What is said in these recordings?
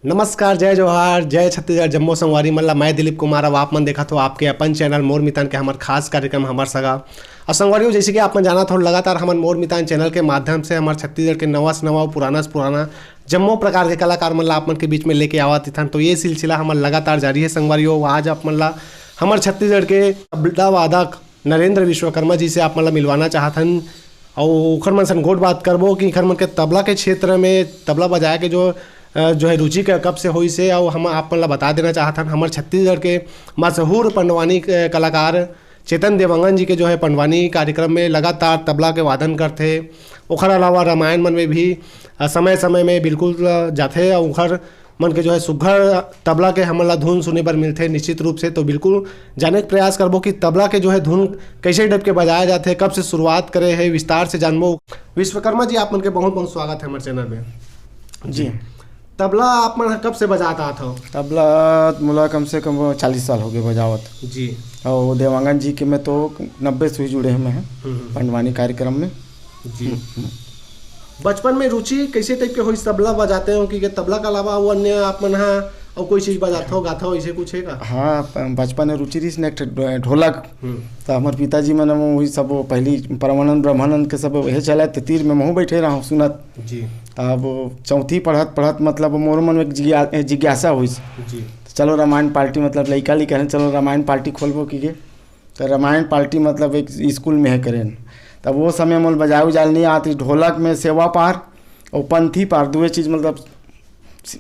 नमस्कार, जय जोहार, जय छत्तीसगढ़, जम्मो संगवारी मल्ला। मैं दिलीप कुमार। अब आप मन देखा तो आपके अपन चैनल मोर मितान के हमार खास कार्यक्रम हमार सगा और संगवारियों, जैसे कि आप जाना थोड़ा लगातार हमारे मोर मितान चैनल के माध्यम से हमारे छत्तीसगढ़ के नवा से नवा पुराना से पुराना जम्मो प्रकार के कलाकार मल्ला आप मन के बीच में लेके आवत थन। तो ये सिलसिला हमार लगातार जारी है संगवारियों। आज आप मल्ला हमारे छत्तीसगढ़ के तबला वादक नरेंद्र विश्वकर्मा जी से आप मतलब मिलवाना चाहतन और ओखर मन सन गोट बात करबो कि खर मन के तबला के क्षेत्र में तबला बजाए के जो है रुचि का कब से हुई से। और हम आप मतलब बता देना चाहतन हमारे छत्तीसगढ़ के मशहूर पंडवानी कलाकार चेतन देवांगन जी के जो है पंडवानी कार्यक्रम में लगातार तबला के वादन करते। ओखर अलावा रामायण मन में भी समय समय में बिल्कुल जाते और ओखर मन के जो है सुघर तबला के हमला धुन सुने पर मिलते निश्चित रूप से। तो बिल्कुल जाने का प्रयास करबो कि तबला के जो है धुन कैसे टाइप के बजाया जाते, कब से शुरुआत करे है, विस्तार से जानबो। विश्वकर्मा जी, आप मन के बहुत बहुत स्वागत है हमारे चैनल में जी। तबला आप मन कब से बजाता था? तबला मुला कम से कम 40 साल हो गए बजावत जी। और देवांगन जी के में तो 90 से ही जुड़े हैं मैं पंडवानी कार्यक्रम में जी। बचपन में रुचि कैसे टाइप के हो तबला बजाते हो कि तबला के अलावा वो अन्य आप मन और कोई चीज बजाते हो, गाता हो, ऐसे कुछ है का? हाँ, बचपन में रुचि रही एक ढोलक। तो हमारे पिताजी मैंने वही सब पहली परमानंद ब्रह्मानंद के सब यही चला तीर में महू बैठे रहा सुनत जी। अब चौथी पढ़त पढ़त मतलब मोर मन में एक जिज्ञासा हुई जी। चलो रामायण पार्टी मतलब लड़का ली कहें चलो रामायण पार्टी खोलबो की तो रामायण पार्टी मतलब एक स्कूल में है करें। तब वो समय मोल बजाए उजाल नहीं आती, ढोलक में सेवा पार और पंथी पार दुए चीज़ मतलब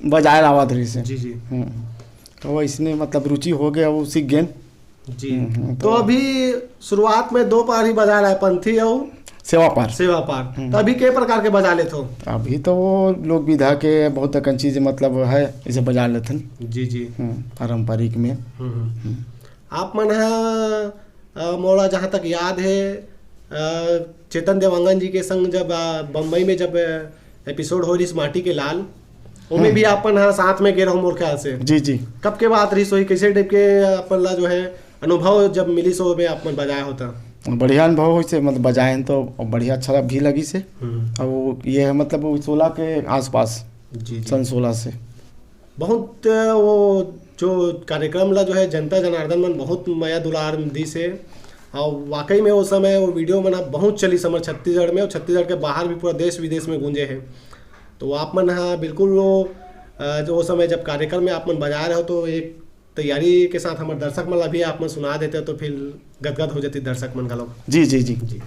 बजाए आवात रही से। जी जी। तो इसने मतलब रुचि हो गया, वो सीख गए जी। तो अभी शुरुआत में दो पार ही बजा रहा है, पंथी और सेवा पार। सेवा पार। तो अभी कई प्रकार के बजा लेते हो? अभी तो वो लोग विधा के बहुत अकन चीज़ मतलब है इसे बजा लेते हैं। जी जी। पारंपरिक में आप मन है मोड़ा जहाँ तक याद है चेतन देवांगन जी के संग जब बम्बई में जब एपिसोड हो रही माटी के लाल, उनमें भी अपन साथ में गए रहो मोर ख्याल से। जी जी। कब के बात रही सोई, कैसे टाइप के अपन ला जो है अनुभव जब मिली सो में अपन बजाया होता? बढ़िया अनुभव हो से मतलब बजाए तो बढ़िया अच्छा भी लगी से। और ये है मतलब 16 के आसपास जी। सन 16 से बहुत वो जो कार्यक्रम ला जो है जनता जनार्दन मन बहुत माया दुलार दी से। और वाकई में वो समय वो वीडियो मना बहुत चली समर छत्तीसगढ़ में और छत्तीसगढ़ के बाहर भी पूरा देश विदेश में गूंजे हैं। तो आप मन बिल्कुल वो जो समय जब कार्यक्रम में आप मन बजा रहे हो तो एक तैयारी के साथ हमारे दर्शक मन भी आप मन सुना देते हो तो फिर गदगद हो जाती दर्शक मन का लोग। जी जी जी जी।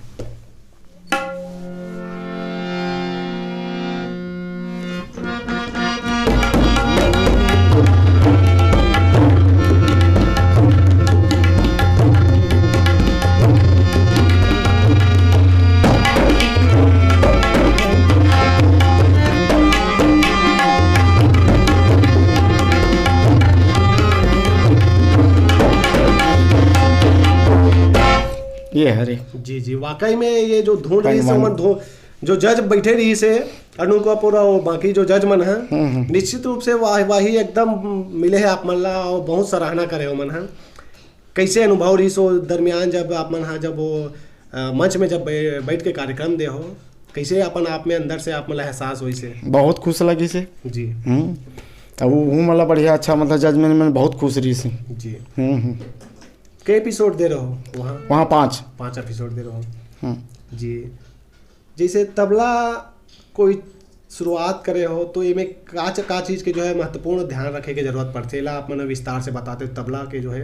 ये हरे जी जी। वाकई में ये जो धुन रही से जो जज बैठे रही से अनु कपूर और बाकी जो जज मन है निश्चित रूप से वाही एकदम मिले है आप मन ला और बहुत सराहना करे हो मन है। कैसे अनुभव रही सो दरमियान जब आप मन जब वो मंच में जब बैठ के कार्यक्रम दे हो, कैसे अपन आप में अंदर से आप मतलब एहसास हुई से? बहुत खुश लगी से जी। अब वो मतलब बढ़िया अच्छा मतलब जजमेंट में बहुत खुश रही से जी। के एपिसोड दे रहे हो वहाँ? 5 एपिसोड दे रहे हो जी। जैसे तबला कोई शुरुआत करे हो तो ये में का चीज़ के जो है महत्वपूर्ण ध्यान रखे की जरूरत पड़ती है? आप मैंने विस्तार से बताते हो तबला के जो है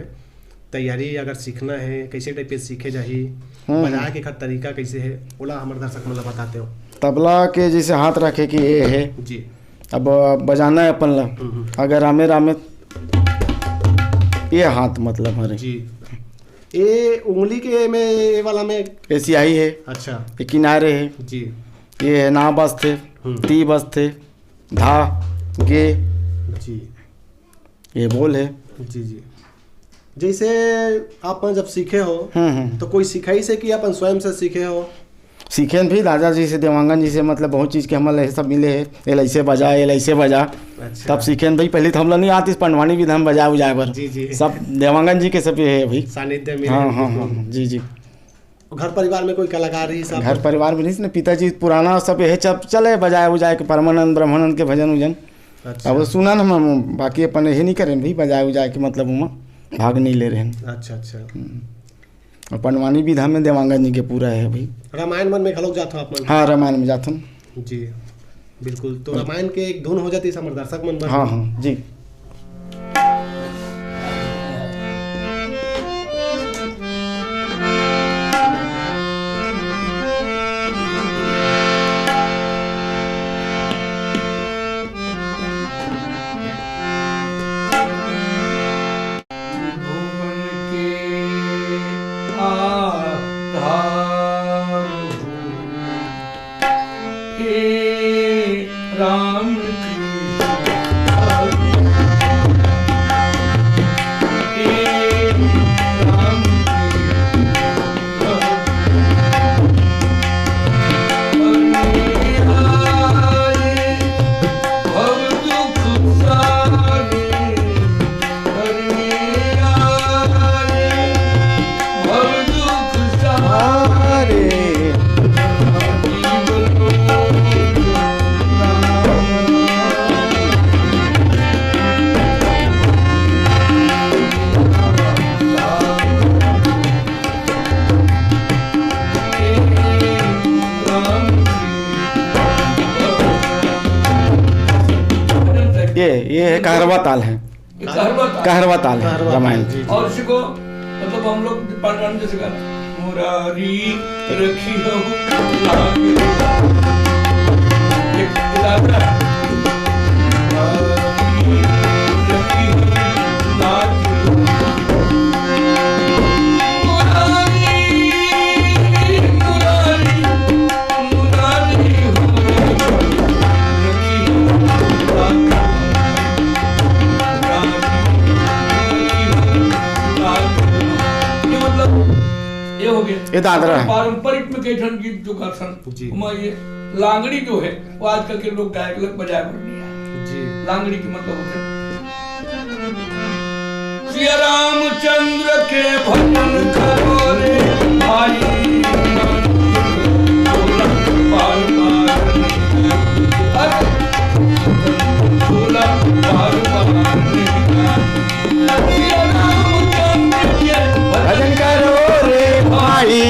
तैयारी अगर सीखना है कैसे टाइप से सीखे जाही, बजाए के तरीका कैसे है, बोला हमारे दर्शक मतलब बताते हो। तबला के जैसे हाथ रखे कि ये है जी। अब बजाना है अपन ला अगर रामे रामे ये हाथ मतलब हमारे जी। ये उंगली के में ये वाला में ये सियाही है। अच्छा। ये किनारे है जी। ये है ना बस्ते ती बस्ते धा गे जी। ये बोल है जी जी। जैसे आप जब सीखे हो तो कोई सिखाई से कि अपन स्वयं से सीखे हो? सीखे भी दादा जी से देवांगन जी से मतलब बहुत चीज़ के हमारे सब मिले है। ये ऐसे बजा ये ऐसे बजा। अच्छा। तब सीखे भाई पहले तो हम लोग नहीं आती पंडवानी भी हम बजा उजाए पर। जी जी। सब देवांगन जी के सब है भाई सानिध्य में। हाँ हाँ हाँ जी जी। घर परिवार में कोई कलाकार ही सब? घर परिवार में नहीं, पिताजी पुराना सब यही चले बजाए उजाए के परमानंद ब्रह्मानंद के भजन उजन अच्छा अब वो सुना ना हम बाकी अपन यही नहीं करें भाई बजाए उजाए के मतलब उमा भाग नहीं ले रहे हैं। अच्छा अच्छा और पंडवानी विधा में देवांगन जी के पूरा है भाई। रामायण मन में घलोक जात हो आप मन? हाँ रामायण में जाथन। जी बिल्कुल, तो रामायण के एक धुन हो जाती है हमारे दर्शक मन बर। हाँ हाँ जी। राम ये है कहरवा ताल है, कहरवा ताल है रामायण। और इसको मतलब हम लोग पंडवानी जैसे गाना मुरारी रखी हो लागे एक इलाका मुरारी रखी हो लागे मुरारी मुरारी मुरारी हो रखी हो लागे ये हो गया। ये दादरा है। पारंपरिक में कई ठन गीत जो जी। गाथन ये लांगड़ी जो है वो आजकल के लोग गायक लोग बजाए पर नहीं आए। जी लांगड़ी की मतलब होता है श्री रामचंद्र के भजन करो रे भाई भोला पार पार अरे भोला पार पार भजन करो रे भाई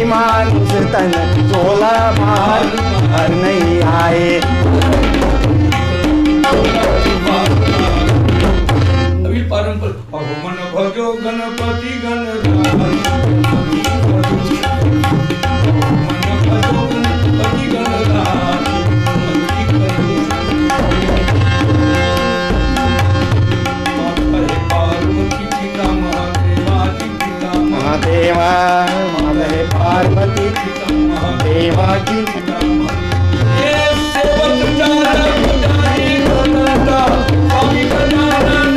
मानुष तन चोला भार हर नहीं आए। अभी पारंपरिक मन भजो गणपति गणराज मन भजो गणपति गणराज पार्वती पिता महादेवा पिता महादेवा माधे पार्वती पिता महादेवा देवा की पिता ये सेवक चारा पुजारी बनता स्वामी गजानन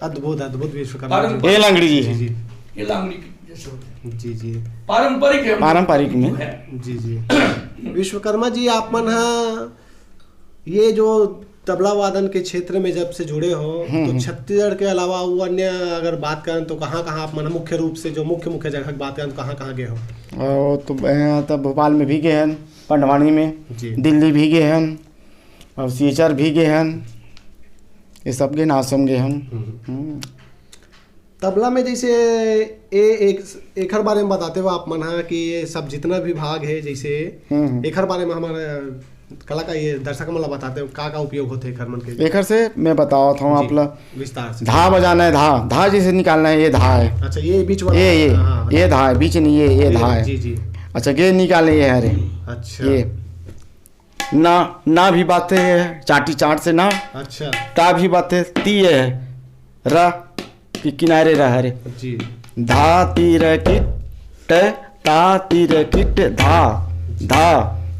अद्भुत अद्भुत विश्वकर्मा जी। ये लंगड़ी जी है। जी ये लांगड़ी की जैसे होते हैं। जी जी पारंपरिक है पारंपरिक में। है। जी जी विश्वकर्मा जी आप मन हा ये जो तबला वादन के क्षेत्र में जब से जुड़े हो तो छत्तीसगढ़ के अलावा वो अन्य अगर बात करें तो कहाँ कहाँ आप मन मुख्य रूप से जो मुख्य जगह की बात करें तो कहाँ कहाँ गए हो? और तो तब भोपाल में भी गए हैं, पंडवानी में, जी। दिल्ली भी गए हैं और सिएचर भी गए हैं, ये सब के नासम गए हैं। तबला में जैसे ये एक हर बारे में बताते हो आप मन हा कि ये सब जितना भी भाग है जैसे एक हर बारे में हमारे कला का ये दर्शक मला बताते हो का उपयोग होते हैं खरमन के? एक से मैं बताओ था आप लोग विस्तार से। धा बजाना है, धा जैसे निकालना है, ये धा है। अच्छा ये बीच वाला ये धा है, बीच नहीं ये धा है। जी जी अच्छा ये निकालने ये है रे। अच्छा ये ना भी बातें है, चाटी चाट से ना। अच्छा ता भी बातें ती है र कि किनारे रह रे। जी धा तीर किट ता तीर किट धा धा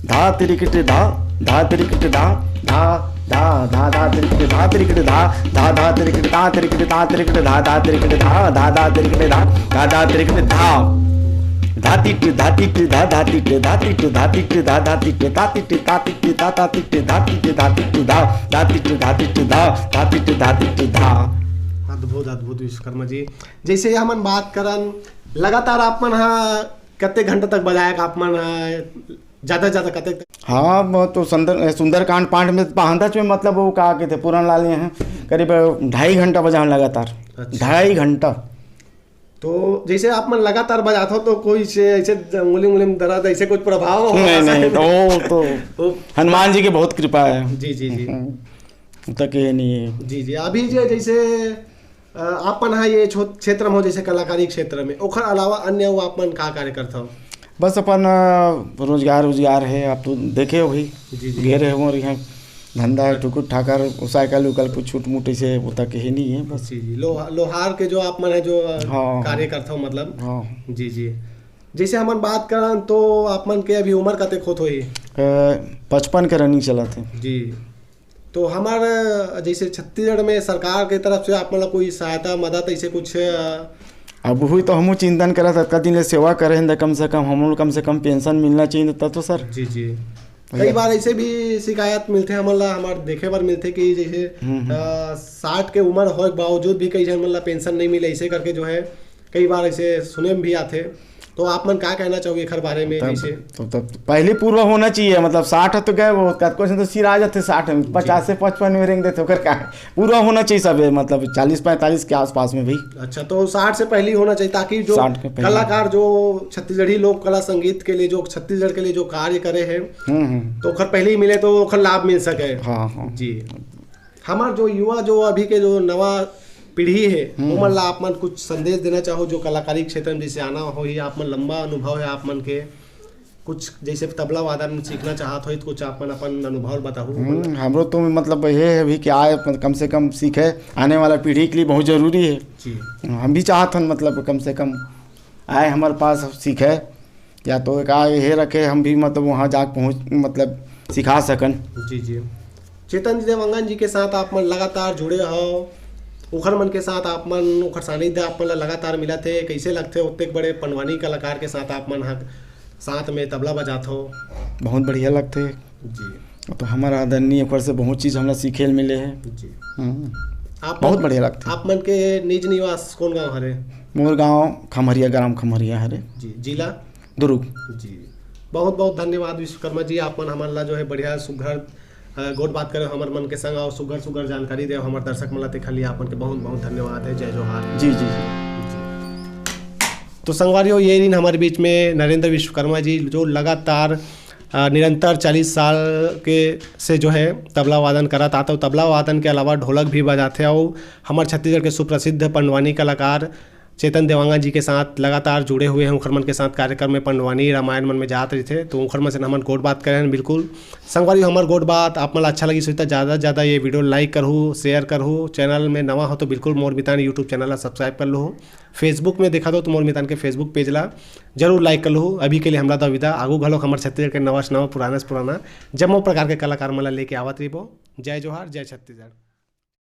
धा तिरिकिट धा तिरिकिट धा धा धा धा धा तिरिकिट धा तिरिकिट धा धा धा तिरिकिट धा तिरिकिट धा तिरिकिट धा धा तिरिकिट धा धा धा तिरिकिट धा धा धा तिरिकिट धा धातिट धातिट धा धातिट धातिट धातिट धा धातिट धातिट धातिट धातिट धातिट धातिट धा धातिट धातिट धा धातिट धातिट धा। अद्भुत अद्भुत विश्वकर्मा जी। जैसे हम बात करन लगातार आप मन हाँ कते घंटे तक बजायक आप मन ज़्यादा से ज़्यादा कते तक? हाँ वो तो सुंदरकांड पाठ में पांडच में मतलब वो कहा के थे पूरन लाल हैं करीब 2.5 घंटा बजाने लगातार। अच्छा। 2.5 घंटा। तो जैसे आप मन लगातार बजाते हो तो कोई से ऐसे उंगली में दर्द ऐसे कुछ प्रभाव हो? नहीं तो हनुमान जी की बहुत कृपा है। जी जी जी तक ये नहीं है। जी जी। अभी जो जैसे आपन हाँ ये क्षेत्र में हो जैसे कलाकारी क्षेत्र में ओखर अलावा अन्य वो आपन का कार्य करता हो? बस अपन रोजगार है। आप तो देखे हो भाई जी जी। घेरे हो और यहाँ धंधा है टुकुर ठाकर साइकिल उकल कुछ छूट मूट से वो तक ही नहीं है बस। जी जी। लोहार के जो आप मन है जो हाँ। कार्य करता हो मतलब। हाँ। जी जी। जैसे हमन बात करन तो आप मन के अभी उम्र कते खोत होई? 55 के रनिंग चला थे। जी। तो हमारे जैसे छत्तीसगढ़ में सरकार की तरफ से आप मतलब कोई सहायता मदद ऐसे कुछ? अब हुई तो हम चिंतन करा था कद दिन सेवा करें कम से कम पेंशन मिलना चाहिए तब तो सर। जी जी। कई बार ऐसे भी शिकायत मिलते हैं हमला हमारे देखे बार मिलते कि जैसे 60 के उम्र हो के बावजूद भी कई जन मतलब पेंशन नहीं मिले ऐसे करके जो है कई बार ऐसे सुने में भी आते। तो आप मन क्या कहना चाहोगे इस बारे में? जैसे तो पहले पूर्व होना चाहिए मतलब 60 तो गए वो क्वेश्चन तो सिर आ जाते 60 में 50 से 55 में रेंग देते होकर क्या है पूरा होना चाहिए सब मतलब 40-45 के आसपास में भाई। अच्छा तो 60 से पहले ही होना चाहिए ताकि जो 60 के पहले। कलाकार जो छत्तीसगढ़ी लोक कला संगीत के लिए जो छत्तीसगढ़ के लिए जो कार्य करे हैं तो ओखर पहले ही मिले तो ओखर लाभ मिल सके। हाँ। जी। हमार जो युवा जो अभी के जो नवा पीढ़ी है वो मन ला आप मन कुछ संदेश देना चाहो जो कलाकारी क्षेत्र में जैसे आना हो ही आप मन लंबा अनुभव है आप मन के कुछ जैसे तबला वादन सीखना चाहत हो तो कुछ आप मन अपन अनुभव बताओ? हमरो तो मतलब ये है अभी कि आए कम से कम सीखे आने वाला पीढ़ी के लिए बहुत ज़रूरी है। जी। हम भी चाहत हन मतलब कम से कम आए हमारे पास सीखे या तो एक आए ये रखे हम भी मतलब वहाँ जाके पहुँच मतलब सिखा सकन। जी जी। चेतन जी देवांगन जी के साथ आप मन लगातार जुड़े हो उखर मन के साथ आप मन उखर सानिध्य आप मन लगातार मिला थे कैसे लगते उतने बड़े पंडवानी कलाकार के साथ आप मन साथ में तबला बजाते हो? बहुत बढ़िया लगते जी। तो हमारा आदरणीय ऊपर से बहुत चीज़ हमरा सीखे मिले है। जी। आप बहुत बढ़िया लगते। आप मन के निज निवास कौन गाँव हरे? मोर गाँव खमरिया ग्राम खमरिया हरे। जी। जिला दुर्ग। जी। बहुत बहुत धन्यवाद विश्वकर्मा जी आप मन हमारा जो है बढ़िया सुघर गोट बात करे हमारे मन के संग और सुघर जानकारी दे हमारे दर्शक मन ला खाली आप मन के बहुत बहुत धन्यवाद है। जय जोहार। जी जी। तो संगवारियों ये दिन हमारे बीच में नरेंद्र विश्वकर्मा जी जो लगातार निरंतर 40 साल के से जो है तबला वादन करत आता तबला वादन के अलावा ढोलक भी बजाते और हमारे छत्तीसगढ़ के सुप्रसिद्ध पंडवानी कलाकार चेतन देवांगन जी के साथ लगातार जुड़े हुए हैं। उखर मन के साथ कार्यक्रम में पंडवानी रामायण मन में जाते रहे थे तो उखर मन से हम गोट बात करें बिल्कुल संगवारी हमार गोट बात आप मन अच्छा लगी सोचता ज़्यादा से ज़्यादा ये वीडियो लाइक करूँ शेयर करूँ चैनल में नवा हो तो बिल्कुल मोर मितान यूट्यूब चैनल ला सब्सक्राइब कर लो। फेसबुक में देखा तो मोर मितान के फेसबुक पेज ला जरूर लाइक कर लो। अभी के लिए हमारा तो विदा आगू घलो हमारे छत्तीसगढ़ के नवा से नवा पुराना से पुराना जम्मो प्रकार के कलाकार मन ला लेके आवत रही। जय जोहार जय छत्तीसगढ़।